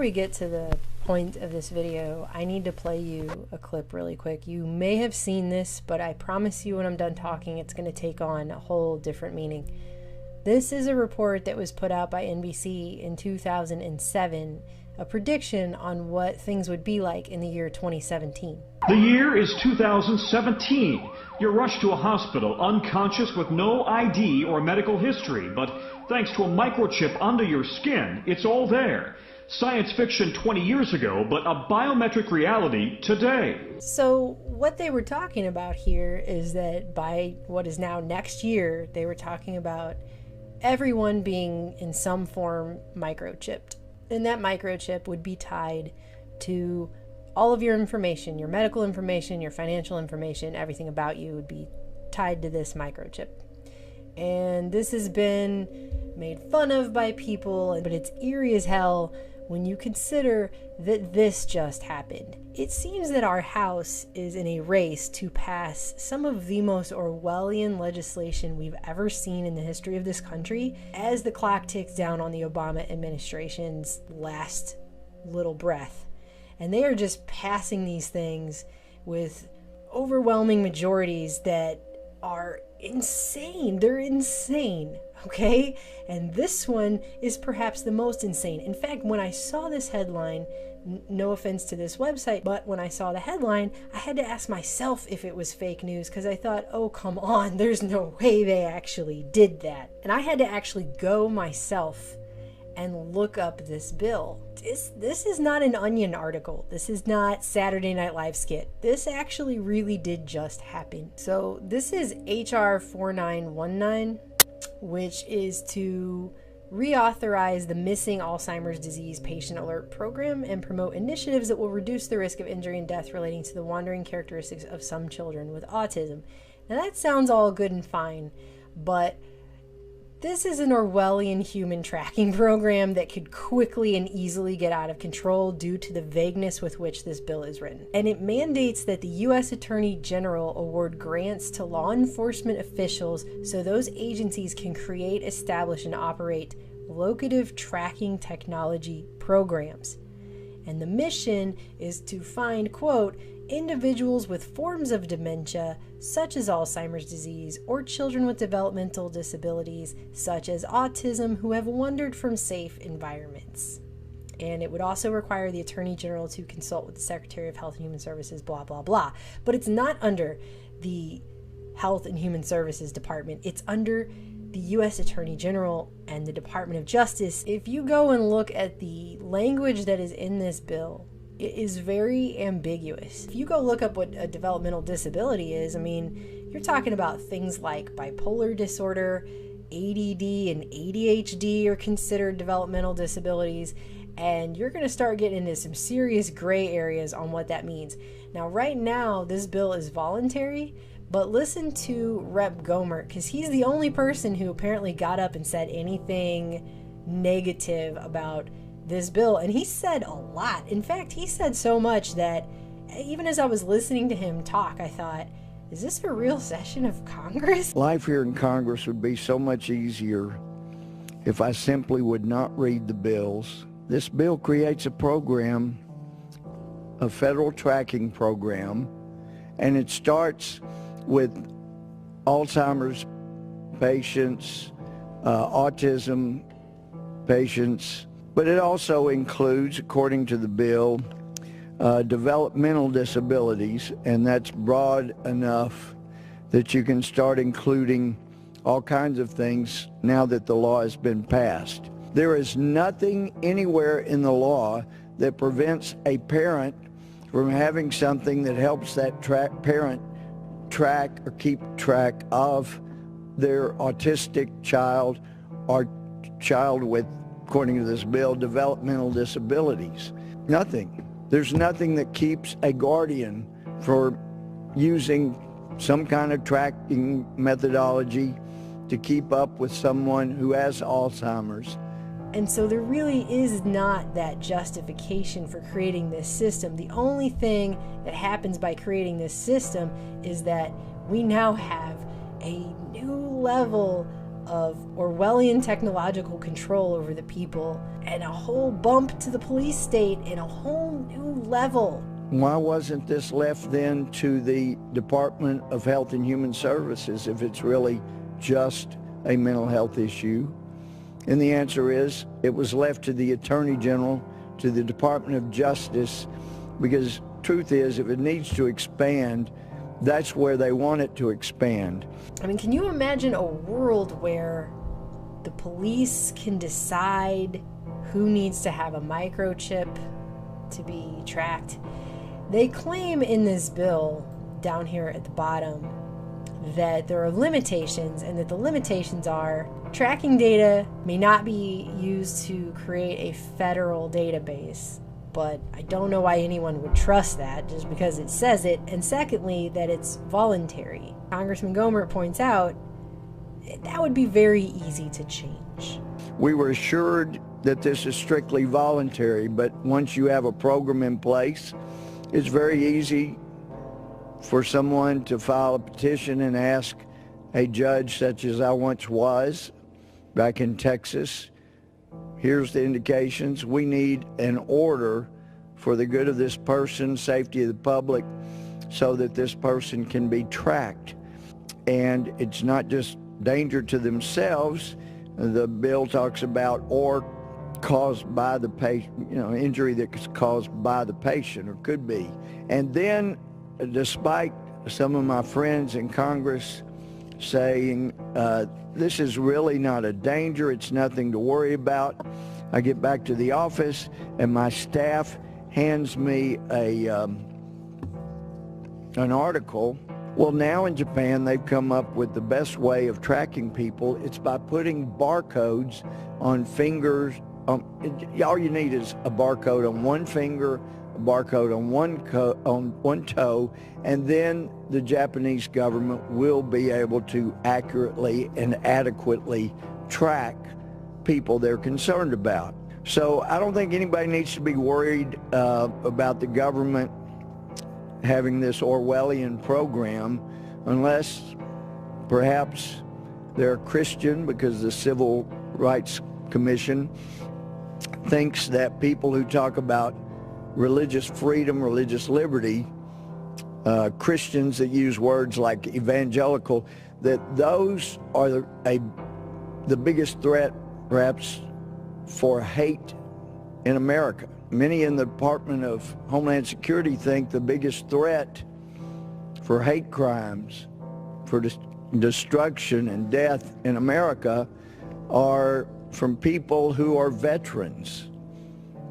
we get to the point of this video, I need to play you a clip really quick. You may have seen this, but I promise you when I'm done talking, it's going to take on a whole different meaning. This is a report that was put out by NBC in 2007, a prediction on what things would be like in the year 2017. The year is 2017. You're rushed to a hospital unconscious with no ID or medical history, but thanks to a microchip under your skin, it's all there. Science fiction 20 years ago, but a biometric reality today. So what they were talking about here is that by what is now next year, they were talking about everyone being in some form microchipped. And that microchip would be tied to all of your information, your medical information, your financial information, everything about you would be tied to this microchip. And this has been made fun of by people, but it's eerie as hell when you consider that this just happened. It seems that our House is in a race to pass some of the most Orwellian legislation we've ever seen in the history of this country as the clock ticks down on the Obama administration's last little breath. And they are just passing these things with overwhelming majorities that are insane. They're insane, okay? And this one is perhaps the most insane. In fact, when I saw this headline, no offense to this website, but when I saw the headline, I had to ask myself if it was fake news because I thought, oh, come on, there's no way they actually did that. And I had to actually go myself and look up this bill. This is not an Onion article. This is not Saturday Night Live skit. This actually really did just happen. So this is HR 4919, which is to reauthorize the Missing Alzheimer's Disease Patient Alert Program and promote initiatives that will reduce the risk of injury and death relating to the wandering characteristics of some children with autism. Now that sounds all good and fine, but this is an Orwellian human tracking program that could quickly and easily get out of control due to the vagueness with which this bill is written. And it mandates that the U.S. Attorney General award grants to law enforcement officials so those agencies can create, establish, and operate locative tracking technology programs. And the mission is to find, quote, individuals with forms of dementia, such as Alzheimer's disease, or children with developmental disabilities, such as autism, who have wandered from safe environments. And it would also require the Attorney General to consult with the Secretary of Health and Human Services, blah, blah, blah. But it's not under the Health and Human Services Department. It's under the U.S. Attorney General and the Department of Justice. If you go and look at the language that is in this bill, it is very ambiguous. If you go look up what a developmental disability is, I mean, you're talking about things like bipolar disorder, ADD, and ADHD are considered developmental disabilities, and you're going to start getting into some serious gray areas on what that means. Now, right now, this bill is voluntary, but listen to Rep. Gohmert, because he's the only person who apparently got up and said anything negative about this bill, and he said a lot. In fact, he said so much that even as I was listening to him talk, I thought, is this a real session of Congress? Life here in Congress would be so much easier if I simply would not read the bills. This bill creates a program, a federal tracking program, and it starts with Alzheimer's patients, autism patients, but it also includes, according to the bill, developmental disabilities, and that's broad enough that you can start including all kinds of things now that the law has been passed. There is nothing anywhere in the law that prevents a parent from having something that helps that parent track or keep track of their autistic child or child with, according to this bill, developmental disabilities. Nothing. There's nothing that keeps a guardian for using some kind of tracking methodology to keep up with someone who has Alzheimer's. And so there really is not that justification for creating this system. The only thing that happens by creating this system is that we now have a new level of Orwellian technological control over the people, and a whole bump to the police state in a whole new level. Why wasn't this left then to the Department of Health and Human Services if it's really just a mental health issue? And the answer is it was left to the Attorney General, to the Department of Justice, because truth is, if it needs to expand, that's where they want it to expand. I mean, can you imagine a world where the police can decide who needs to have a microchip to be tracked? They claim in this bill down here at the bottom that there are limitations, and that the limitations are tracking data may not be used to create a federal database. But I don't know why anyone would trust that just because it says it. And secondly, that it's voluntary. Congressman Gohmert points out that would be very easy to change. We were assured that this is strictly voluntary, but once you have a program in place, it's very easy for someone to file a petition and ask a judge, such as I once was back in Texas, here's the indications. We need an order for the good of this person, safety of the public, so that this person can be tracked. And it's not just danger to themselves. The bill talks about or caused by the patient, injury that's caused by the patient or could be. And then, despite some of my friends in Congress saying, this is really not a danger, it's nothing to worry about, I get back to the office and my staff hands me an article. Well, now in Japan, they've come up with the best way of tracking people. It's by putting barcodes on fingers. All you need is a barcode on one finger, a barcode on one toe, and then the Japanese government will be able to accurately and adequately track people they're concerned about. So I don't think anybody needs to be worried about the government having this Orwellian program, unless perhaps they're Christian, because the Civil Rights Commission thinks that people who talk about religious freedom, religious liberty, Christians that use words like evangelical, that those are the biggest threat perhaps for hate in America. Many in the Department of Homeland Security think the biggest threat for hate crimes, for destruction and death in America are from people who are veterans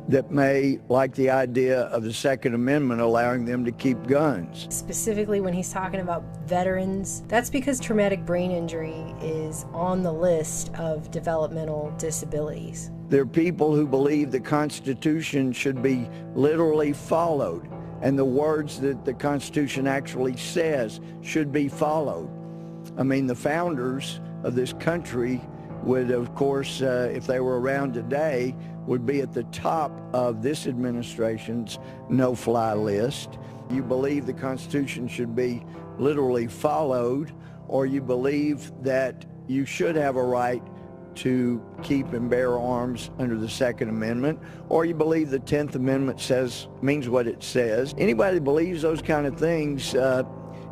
that may like the idea of the Second Amendment allowing them to keep guns. Specifically when he's talking about veterans, that's because traumatic brain injury is on the list of developmental disabilities. There are people who believe the Constitution should be literally followed, and the words that the Constitution actually says should be followed. I mean, the founders of this country would, of course, if they were around today, would be at the top of this administration's no-fly list. You believe the Constitution should be literally followed, or you believe that you should have a right to keep and bear arms under the Second Amendment, or you believe the 10th Amendment means what it says. Anybody that believes those kind of things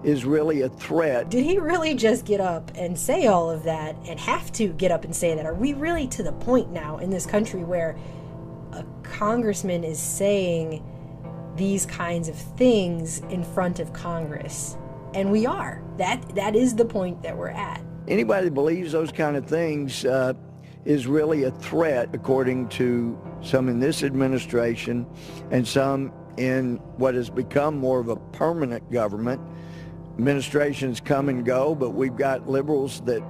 is really a threat. Did he really just get up and say all of that and have to get up and say that? Are we really to the point now in this country where a congressman is saying these kinds of things in front of Congress? And we are. That is the point that we're at. Anybody that believes those kind of things is really a threat, according to some in this administration and some in what has become more of a permanent government. Administrations come and go, but we've got liberals that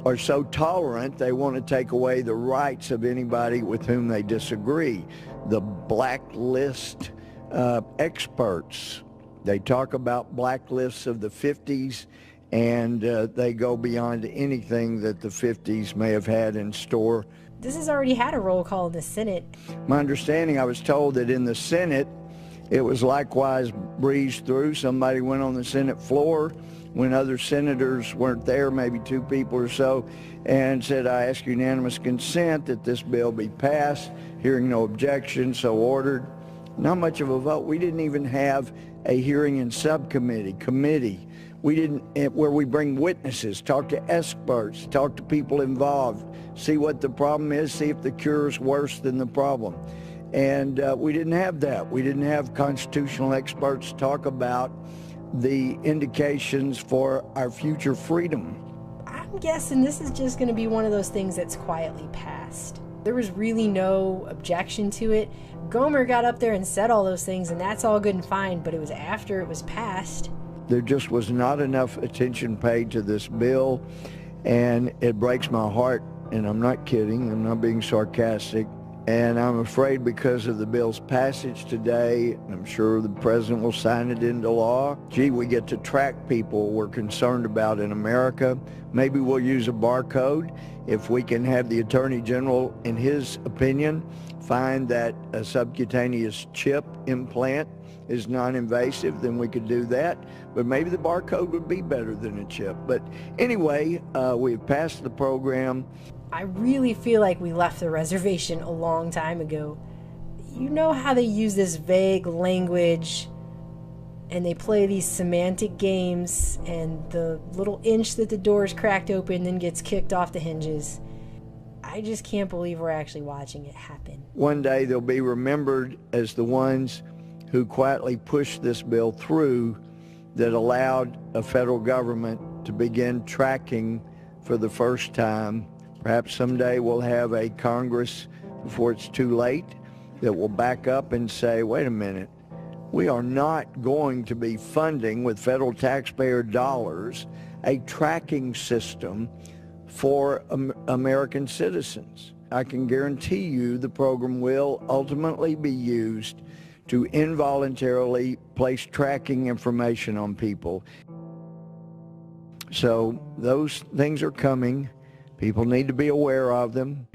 are so tolerant they want to take away the rights of anybody with whom they disagree. The blacklist experts, they talk about blacklists of the 50s, and they go beyond anything that the 50s may have had in store. This has already had a roll call in the Senate. My understanding, I was told that in the Senate, It was likewise breezed through. Somebody went on the Senate floor when other senators weren't there, maybe 2 people or so, and said, I ask unanimous consent that this bill be passed. Hearing no objection, so ordered. Not much of a vote. We didn't even have a hearing in committee. We didn't, where we bring witnesses, talk to experts, talk to people involved, see what the problem is, see if the cure is worse than the problem. And we didn't have that. We didn't have constitutional experts talk about the indications for our future freedom. I'm guessing this is just going to be one of those things that's quietly passed. There was really no objection to it. Gomer got up there and said all those things, and that's all good and fine, but it was after it was passed. There just was not enough attention paid to this bill, and it breaks my heart, and I'm not kidding, I'm not being sarcastic, and I'm afraid because of the bill's passage today, and I'm sure the president will sign it into law, gee, we get to track people we're concerned about in America. Maybe we'll use a barcode. If we can have the Attorney General, in his opinion, find that a subcutaneous chip implant is non-invasive, then we could do that. But maybe the barcode would be better than a chip. But anyway, we've passed the program. I really feel like we left the reservation a long time ago. You know how they use this vague language and they play these semantic games, and the little inch that the door is cracked open then gets kicked off the hinges. I just can't believe we're actually watching it happen. One day they'll be remembered as the ones who quietly pushed this bill through that allowed a federal government to begin tracking for the first time. Perhaps someday we'll have a Congress, before it's too late, that will back up and say, wait a minute, we are not going to be funding with federal taxpayer dollars a tracking system for American citizens. I can guarantee you the program will ultimately be used to involuntarily place tracking information on people. So those things are coming. People need to be aware of them.